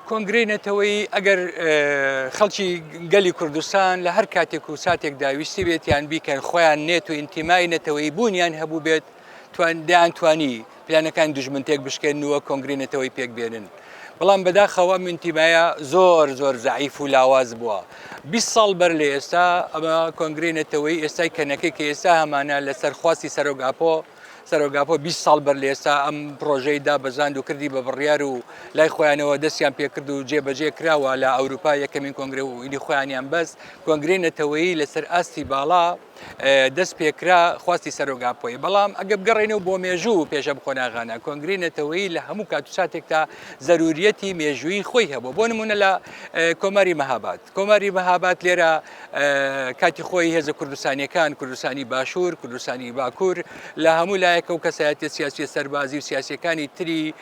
کۆنگرەی نەتەوەی ئەگەر خەڵکی گەلی کوردستان لە هەر کاتێک و ساتێکدا ویستی بێتیان بیکەن خۆیان نێت و ئینتیمای نەتەوەی بوونیان هەبوو بێت دەیانتوانی پلانەکان دوژمنتێک بشکێنەوە کۆنگرەی نەتەوەی پێک بێنن. بەڵام بەداخەوە ئینتیمایە زۆر زعیف و لاواز بووە. 20 ساڵ بەر لە ئێستا ئەمە کۆنگرەی نەتەوەی ئێستای کەنەکەی کە ئێستا هەمانە لەسەر خواستی سەرۆگاپۆ 20 ساڵ بەر لە ئێستا ئەم پرۆژەی دابەزاند و کردی بە بڕیار و لای خۆیانەوە دەستیان پێکرد و جێبەجێ کراوە لە ئەوروپا یەکەمین کۆنگرە و ئیدی خۆیانیان بەس کۆنگرەی نەتەوەی لەسەر ئاستی باڵا دەست پێکرا خواستی سەرۆگاپۆی. بەڵام ئەگە بگەڕێنەوە بۆ مێژوو پێشە بخۆناغانە کۆنگرەی نەتەوەی لە هەموو کات و ساتێکدا زەروریەتی مێژووی خۆی هەبوو. بۆ نمونە لە کۆماری مەهاباد لێرە کاتی خۆی هێزە کوردستانیەکان، کوردستانی باشوور، کوردستانی باکوور لە هەموو لایەکە و کەسایەتی سیاسی سەربازی و سیاسیەکانی تری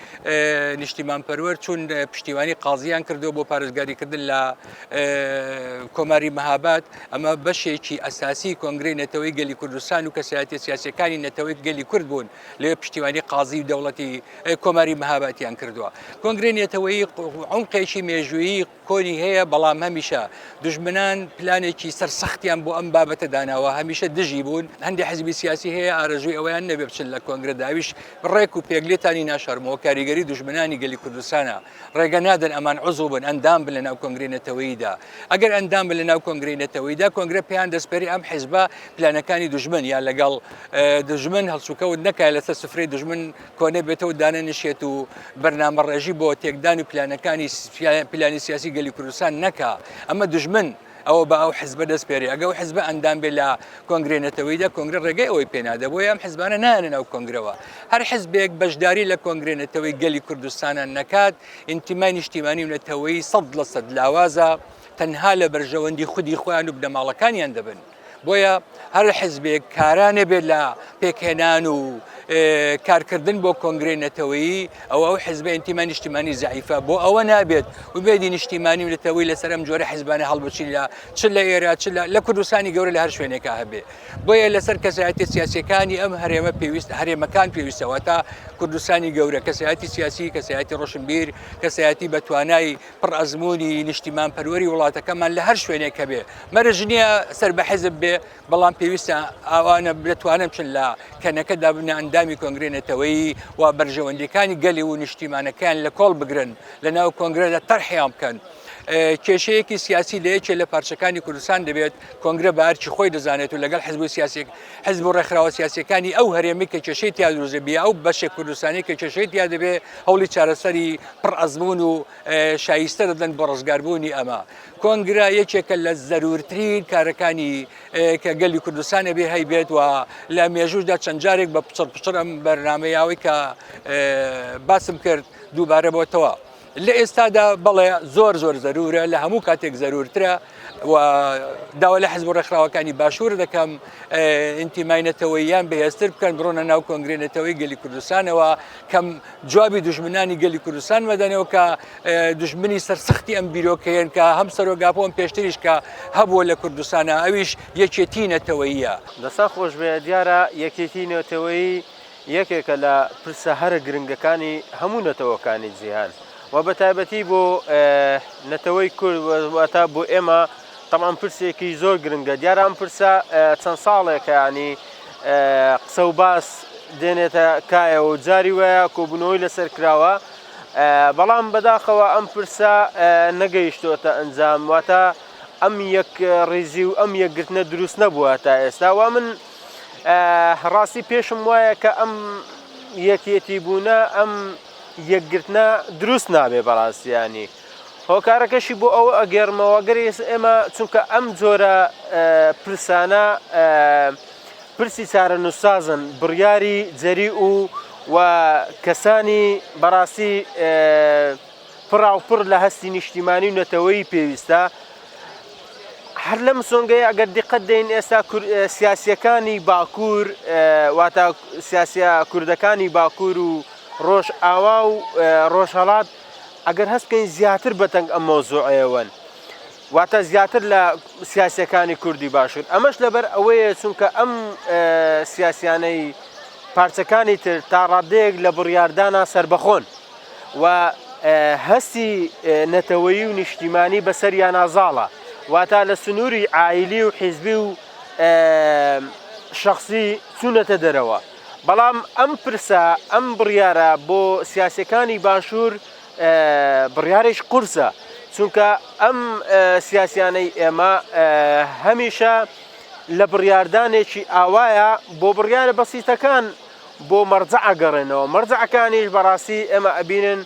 نیشتیمان پەروەر چون پشتیوانی قازیان کردو بۆ پارێزگاریکردن لە کۆماری مەهاباد. ئەمە بەشێکی ئەساسی کۆنگرەی نەتەوەی گەلی کوردستان و کەسایەتی سیاسیەکانی نەتەوەی گەلی کورد بوون لێ پشتیوانی قازی و دەوڵەتی کۆماری مەهاباتیان کردووە. کۆنگرەی نەتەوەی عومقێکی مێژوویی کۆنی هەیە، بەڵام هەمیشە دژمنان پلانێکی سەرسەختیان بۆ ئەم بابەتە داناوە، هەمیشە دژی بوون. هەندێک حزبی سیاسی هەیە ئارەزووی ئەویان نەبێ بچن لە کۆنگرە داویش ڕێک و پێگلێتانی ناشەرمەوە کاریگەری دژمنانی گەلی کوردستانە ڕێگە نادەن ئەمان عوزوو بن ئەندام بن لە ناو کۆنگرەی نەتەوەییدا. ئەگەر ئەندام بن لە ناو کۆنگرەی نەتەوەییدا کۆنگرە پێیان دەستپێری ئەم حیزبە پلانەکانی دژمن یان لەگەڵ دژمن هەڵسوکەوت نەکای لەسەر سفرەی دژمن کۆنە بێتەوە دانەنشێت و بەرنامە ڕێژی بۆ تێکدان و پلانی سیاسی گەلی کوردستان نەکا. ئەمە دژمن ئەوە بە ئەو حزبە دەستپێری. ئەگە ئەو حزبە ئەندام بێت لە کۆنگرەی نەتەوەییدا کۆنگرە ڕێگەی ئەوەی پێنادە بۆ ئەم حزبانە نانە ناو کۆنگرەوە. هەر حزبێک بەشداری لە کۆنگرەی نەتەوەی گەلی کوردستانە نەکات ئینتیمای نیشتیمانی و نەتەوەیی 100% لاوازە، تەنها لە بەرژەوەندی خودی خۆیان و بنەماڵەکانیان دەبن. بۆیە هەر حزبێک کارانە بێت لە پێکهێنان و کارکردن بۆ کۆنگرەی نەتەوەیی ئەو حزبە ئینتیمای نیشتیمانی زعیفە بۆ ئەوە نابێت و بێدی نیشتیمانی و نەتەوەیی لەسەر ئەم جۆرە حیزبانە هەڵبچین چ لە ئێرە چ لە کوردستانی گەورە لە هەر شوێنێکە هەبێ. بۆیە لەسەر کەسایەتی سیاسیەکانی ئەم هەرێمەکان پێویستەوە تا کوردستانی گەورە کەسایەتی سیاسی، کەسایەتی ڕۆشنبیر، کەسایەتی بە توانای پڕ ئەزمموی نیشتیمان پەروەری وڵاتەکەمان لە هەر شوێنێکە بێ. مەرج نییە سەر بە حیزب بێ، بەڵام پێویستە ئەوانە بتوانن بچن لە کەنەکەدا بنە ئەندامی کۆنگرەی نەتەوەیی و بەرژەوەندەکانی گەلی و نیشتیمانەکان لە کۆڵ بگرن لە ناو کۆنگرەدا تەرحیان بکەن. کێشەیەکی سیاسی لە یەکێ لە پارچەکانی کوردستان دەبێت کۆنگرە بە هەرچی خۆی دەزانێت و لەگەڵ حزب و ڕێکخراوە سیاسیەکانی ئەو هەرێمی کە کێشەی تیا دروست دەبێ ئەو بەشێک کوردستانی کە کێشەی تیا دەبێ هەوڵی چارەسەری پڕ ئەزمون و شایستە دەدەن بۆ ڕزگاربوونی ئەمە. کۆنگرە یەکێکە لە زەرورترین کارەکانی کە گەلی کوردستانە بێ هەیبێت و لە مێژووشدا چەند جارێک بە پچڕ ئەم بەرنامەیاوی کە باسم کرد دووبارە بۆتەوە. لە ئێستادا بەڵێ زۆر زەرورە، لە هەموو کاتێک زەرورترە و داوا لە حزب و ڕێکخراوەکانی باشوور دەکەم ئینتیمای نەتەوەییان بەهێزتر بکەن بڕۆنە ناو کۆنگرەی نەتەوەی گەلی کوردستانەوە کەم جوابی دژمنانی گەلی کوردستان مەدەنەوە کە دژمنی سەرسەختی ئەم بیرۆکەیەن کە هەم سەرۆگاپۆم پێشتریش کە هەبووە لە کوردستانە ئەویش یەکێتی نەتەوەییە. دەسا خۆش بێ دیارە یەکێتی نەتەوەیی یەکێکە لە پرسە هەرە گرنگەکانی هەموو نەتەوەکانی جیهان و بە تایبەتی بۆ نەتەوەی کوردواتە بۆ ئێمە تەمان پرسێکی زۆر گرنگە. دیارە ئەم پرسە چەند ساڵێکە ینی قسە و باس دێنێتە کایەوە و جاری وایە کۆبوونەوەی لەسەر کراوە، بەڵام بەداخەوە ئەم پرسە نەگەیشتۆتە ئەنجام واتە ئەم یەک ڕێزی و ئەم یەکگرتنە دروست نەبووە تا ئێستا. و من ڕاستی پێشم وایە کە ئەم یەکێتی بوونە ئەم یەکگرتنە دروست نابێ بەڕاستیانی. هۆکارەکەشی بۆ ئەوە ئەگەرمەوە گەرێس ئێمە چونکە ئەم جۆرە پرسانە پرسی چارە نووسازن بڕیاری جەری و کەسانی بەڕاستی پڕاوپڕ لە هەستی نیشتیمانی و نەتەوەیی پێویستە. هەر لەم سۆنگەی ئەگەر دیقەت دەین ئێستا سیاسیەکانی باکوور واتە سیاسە کوردەکانی باکوور و ڕۆژ ئاوا و ڕۆژهەڵات ئەگەر هەستکەین زیاتر بەتەنگ ئەم مۆزوعەوەن واتە زیاتر لە سیاسیەکانی کوردی باشوور. ئەمەش لەبەر ئەوەیە چونکە ئەم سیاسیانەی پارچەکانی تر تا ڕادەیەک لە بڕیاردانە سربەخۆن و هەستی نەتەوەیی و نیشتیمانی بەسەریان نازاڵە واتە لە سنووری عائیلی و حیزبی و شخصی چوونەتە دەرەوە بەڵام ئەم پرسە ئەم بڕیارە بۆ سیاسەکانی باشوور بڕیارێک قورسە چونکە ئەم سیاسیانەی ئێمە هەمیشە لە بڕیاردانێکی ئاوایە بۆ بڕیارە بەسیتەکان بۆ مەرجە ئەگەڕێنەوە مەرجەکانیش بەڕاستی ئێمە ئەبینن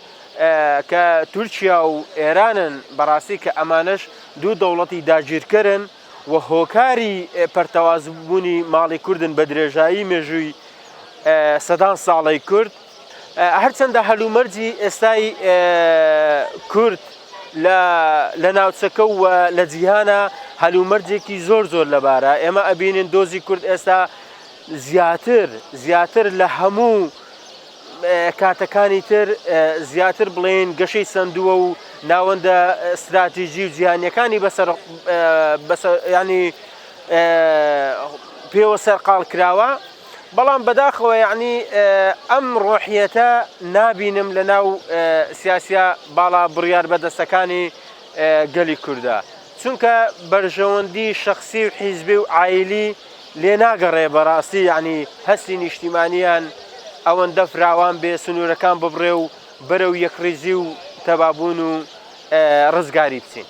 کە تورکیا و ئێرانن بەڕاستی کە ئەمانش دوو دەوڵەتی داگیرکەرن و هۆکاری پەرتەوازبوونی ماڵی کوردن بە درێژایی مێژووی سەدان ساڵی کورد هەرچەندە هەلومەرجی ئێستای کورد لە ناوچەکە و لە جیهانە هەلومەرجێکی زۆر لەبارە ئێمە ئەبینین دۆزی کورد ئێستا زیاتر لە هەموو کاتەکانی تر زیاتر بڵێن گەشەی سندووە و ناوەندە استراتیژی و جیهانیەکانی ینی پێوە سەرقاڵ کراوە بەڵام بەداخەوە یعنی ئەم ڕۆحیەتە نابینم لە ناو سیاسە باڵا بڕیار بەدەستەکانی گەلی کووردە چونکە بەرژەوەندی شخصی و حیزبی و عائیلی لێ ناگەڕێ بەڕاستی یعنی هەستی نیشتیمانیان ئەوەندە فراوان بێ سنوورەکان ببڕێ و بەرەو یەکڕیزی و تەبابوون و ڕزگاری بچین.